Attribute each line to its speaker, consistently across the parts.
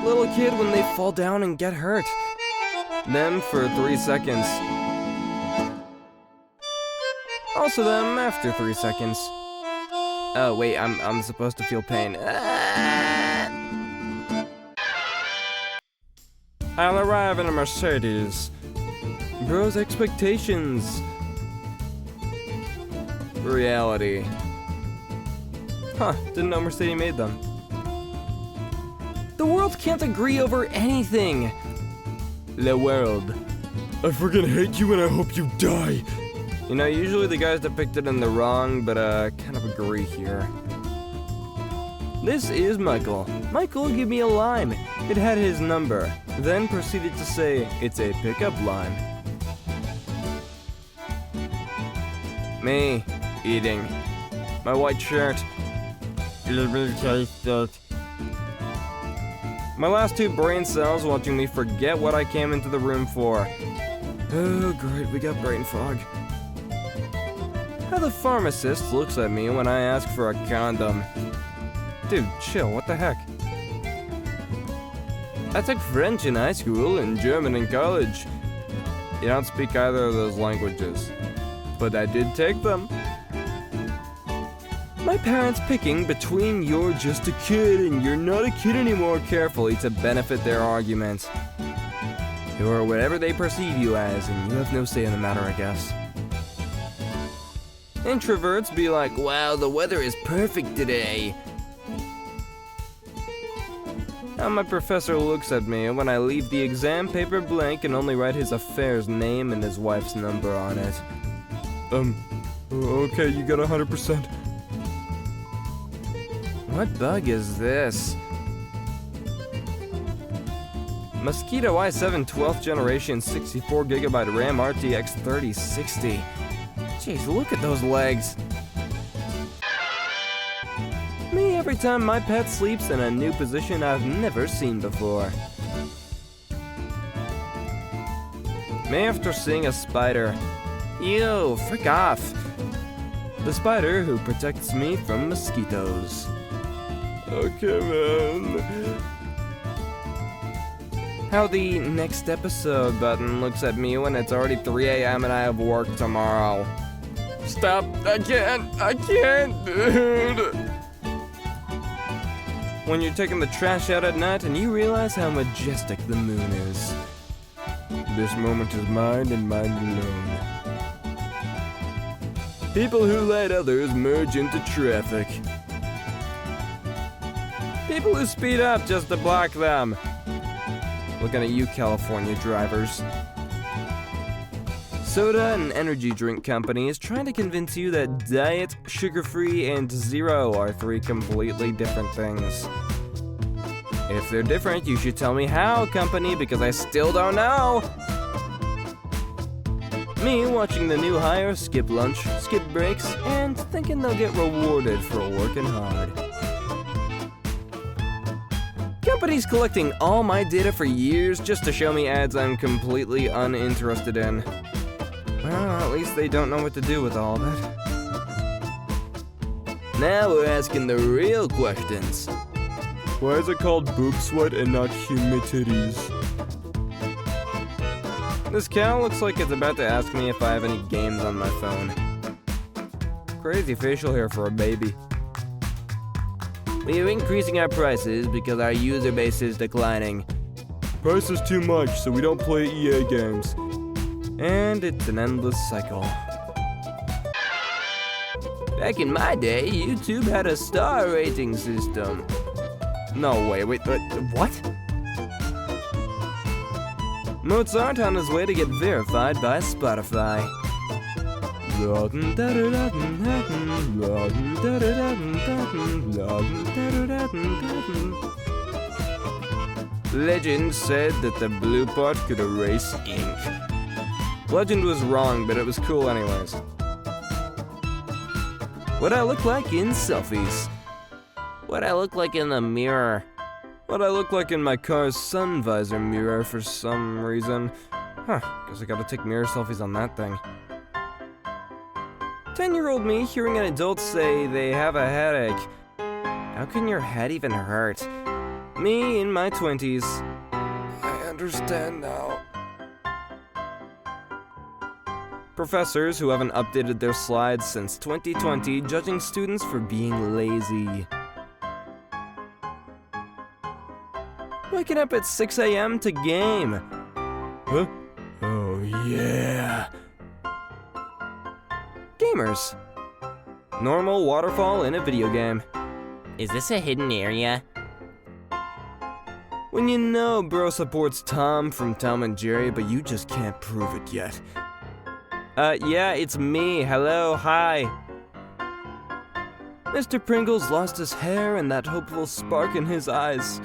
Speaker 1: little kid when they fall down and get hurt. Them for 3 seconds. Also them after 3 seconds. Oh wait, I'm supposed to feel pain. I'll arrive in a Mercedes. Bro's expectations. Reality. Huh, didn't know Mercedes made them. The world can't agree over anything. The world. I freaking hate you and I hope you die. You know, usually the guy's depicted in the wrong, but kind of agree here. This is Michael. Michael, give me a lime. It had his number. Then proceeded to say, it's a pickup line. Me, eating. My white shirt. My last 2 brain cells watching me forget what I came into the room for. Oh great, we got brain fog. How the pharmacist looks at me when I ask for a condom. Dude, chill, what the heck? I took French in high school and German in college. You don't speak either of those languages. But I did take them. My parents picking between you're just a kid and you're not a kid anymore carefully to benefit their argument. You're whatever they perceive you as, and you have no say in the matter, I guess. Introverts be like, wow, the weather is perfect today. How my professor looks at me when I leave the exam paper blank and only write his affair's name and his wife's number on it. Okay, you got 100%. What bug is this? Mosquito i7 12th generation 64GB RAM RTX 3060. Jeez, look at those legs. Me every time my pet sleeps in a new position I've never seen before. Me after seeing a spider. Ew, frick off. The spider who protects me from mosquitoes. Okay, man. How the next episode button looks at me when it's already 3 a.m. and I have work tomorrow. Stop, I can't, dude. When you're taking the trash out at night and you realize how majestic the moon is. This moment is mine and mine alone. People who let others merge into traffic. People who speed up just to block them. Looking at you, California drivers. Soda and energy drink companies trying to convince you that diet, sugar-free, and zero are 3 completely different things. If they're different, you should tell me how, company, because I still don't know! Me watching the new hire skip lunch, skip breaks, and thinking they'll get rewarded for working hard. Companies collecting all my data for years just to show me ads I'm completely uninterested in. Well, at least they don't know what to do with all of it. Now we're asking the real questions. Why is it called boob sweat and not humidities? This cow looks like it's about to ask me if I have any games on my phone. Crazy facial hair for a baby. We are increasing our prices because our user base is declining. Price is too much, so we don't play EA games. And it's an endless cycle. Back in my day, YouTube had a star rating system. No, wait, what? Mozart on his way to get verified by Spotify. Legend said that the blue part could erase ink. Legend was wrong, but it was cool anyways. What I look like in selfies. What I look like in the mirror. What I look like in my car's sun visor mirror for some reason. Huh, guess I gotta take mirror selfies on that thing. 10-year-old me hearing an adult say they have a headache. How can your head even hurt? Me in my 20s. I understand now. Professors who haven't updated their slides since 2020 judging students for being lazy. Waking up at 6 a.m. to game. Huh? Oh yeah. Gamers. Normal waterfall in a video game.
Speaker 2: Is this a hidden area?
Speaker 1: When you know bro supports Tom from Tom and Jerry, but you just can't prove it yet. Yeah, it's me. Hello, hi. Mr. Pringles lost his hair and that hopeful spark in his eyes.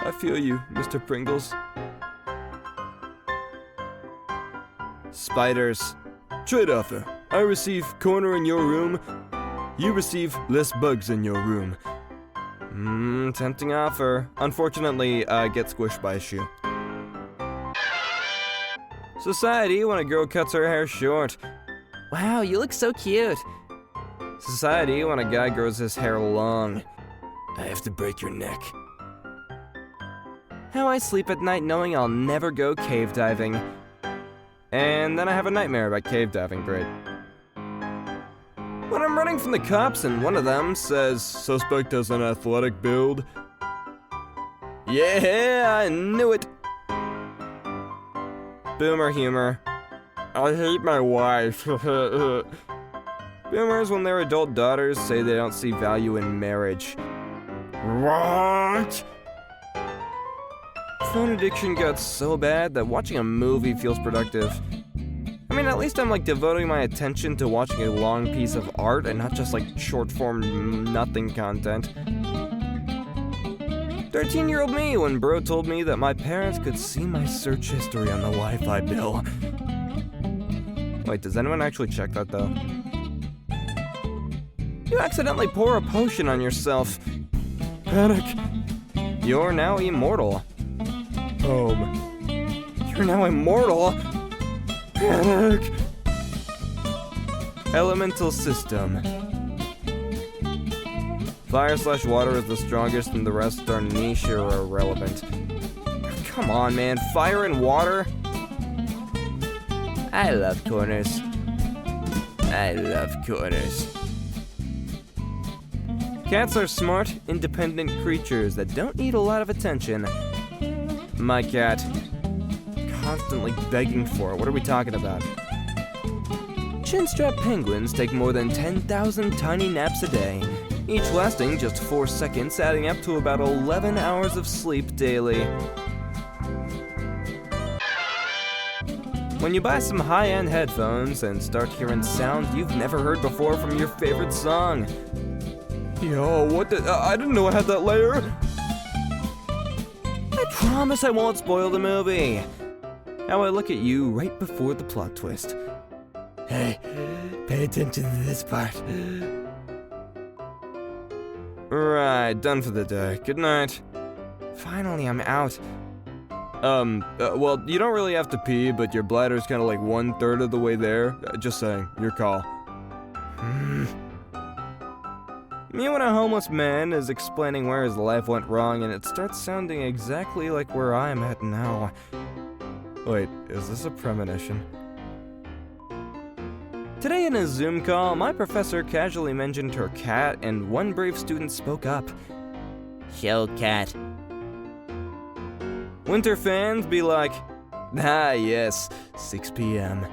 Speaker 1: I feel you, Mr. Pringles. Spiders. Trade offer. I receive corner in your room. You receive less bugs in your room. Tempting offer. Unfortunately, get squished by a shoe. Society when a girl cuts her hair short.
Speaker 2: Wow, you look so cute.
Speaker 1: Society when a guy grows his hair long. I have to break your neck. How I sleep at night knowing I'll never go cave diving. And then I have a nightmare about cave diving, great. When I'm running from the cops and one of them says, suspect has an athletic build. Yeah, I knew it. Boomer humor. I hate my wife. Boomers, when their adult daughters say they don't see value in marriage. What? Phone addiction got so bad that watching a movie feels productive. I mean, at least I'm like devoting my attention to watching a long piece of art and not just like short form nothing content. 13-year-old me when bro told me that my parents could see my search history on the Wi-Fi bill. Wait, does anyone actually check that though? You accidentally pour a potion on yourself. Panic. You're now immortal. Home. You're now immortal. Panic. Elemental system. Fire/water is the strongest and the rest are niche or irrelevant. Come on, man. Fire and water? I love corners. I love corners. Cats are smart, independent creatures that don't need a lot of attention. My cat. Constantly begging for it. What are we talking about? Chinstrap penguins take more than 10,000 tiny naps a day, each lasting just 4 seconds, adding up to about 11 hours of sleep daily. When you buy some high-end headphones and start hearing sounds you've never heard before from your favorite song. Yo, what the? I didn't know I had that layer. I promise I won't spoil the movie. How I look at you right before the plot twist. Hey, pay attention to this part. Right, done for the day. Good night. Finally, I'm out. Well, you don't really have to pee, but your bladder's kind of like 1/3 of the way there. Just saying, your call. Me when a homeless man is explaining where his life went wrong, and it starts sounding exactly like where I'm at now. Wait, is this a premonition? Today in a Zoom call, my professor casually mentioned her cat, and one brave student spoke up.
Speaker 2: Yo, cat.
Speaker 1: Winter fans be like, ah yes, 6 p.m.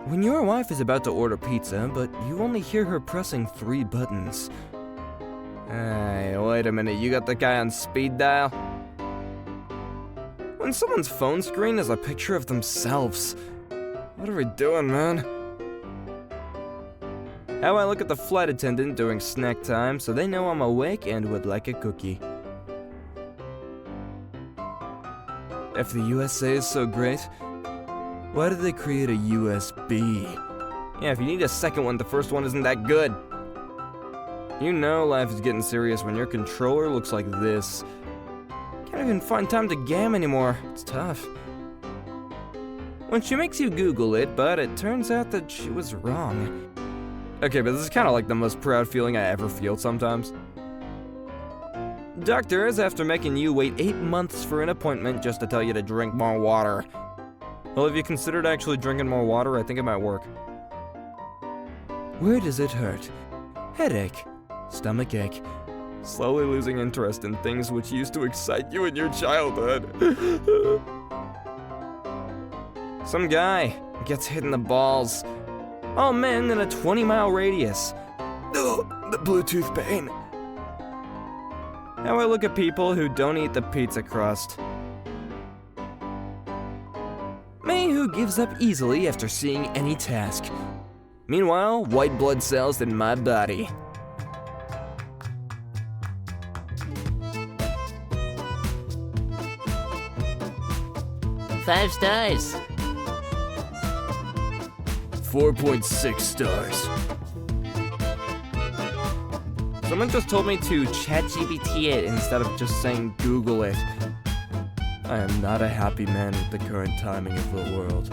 Speaker 1: When your wife is about to order pizza, but you only hear her pressing 3 buttons. Hey, wait a minute, you got the guy on speed dial? When someone's phone screen is a picture of themselves. What are we doing, man? How I look at the flight attendant during snack time so they know I'm awake and would like a cookie. If the USA is so great, why did they create a USB? Yeah, if you need a second one, the first one isn't that good. You know life is getting serious when your controller looks like this. Can't even find time to game anymore. It's tough. When she makes you Google it, but it turns out that she was wrong. Okay, but this is kind of like the most proud feeling I ever feel sometimes. Doctors, after making you wait 8 months for an appointment just to tell you to drink more water. Well, have you considered actually drinking more water? I think it might work. Where does it hurt? Headache, stomach ache, slowly losing interest in things which used to excite you in your childhood. Some guy gets hit in the balls. All men in a 20-mile radius. Ugh, the Bluetooth pain. How I look at people who don't eat the pizza crust. Me who gives up easily after seeing any task. Meanwhile, white blood cells in my body.
Speaker 2: Five stars.
Speaker 1: 4.6 stars. Someone just told me to ChatGPT it instead of just saying Google it. I am not a happy man with the current timing of the world.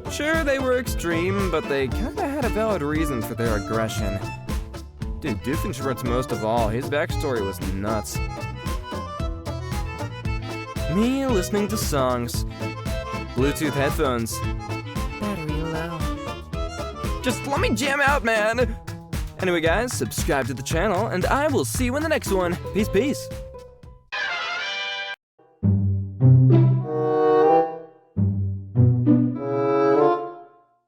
Speaker 1: Sure, they were extreme, but they kinda had a valid reason for their aggression. Dude, Doofenshmirtz most of all, his backstory was nuts. Me listening to songs. Bluetooth headphones.
Speaker 2: Battery low.
Speaker 1: Just let me jam out, man! Anyway guys, subscribe to the channel, and I will see you in the next one. Peace, peace.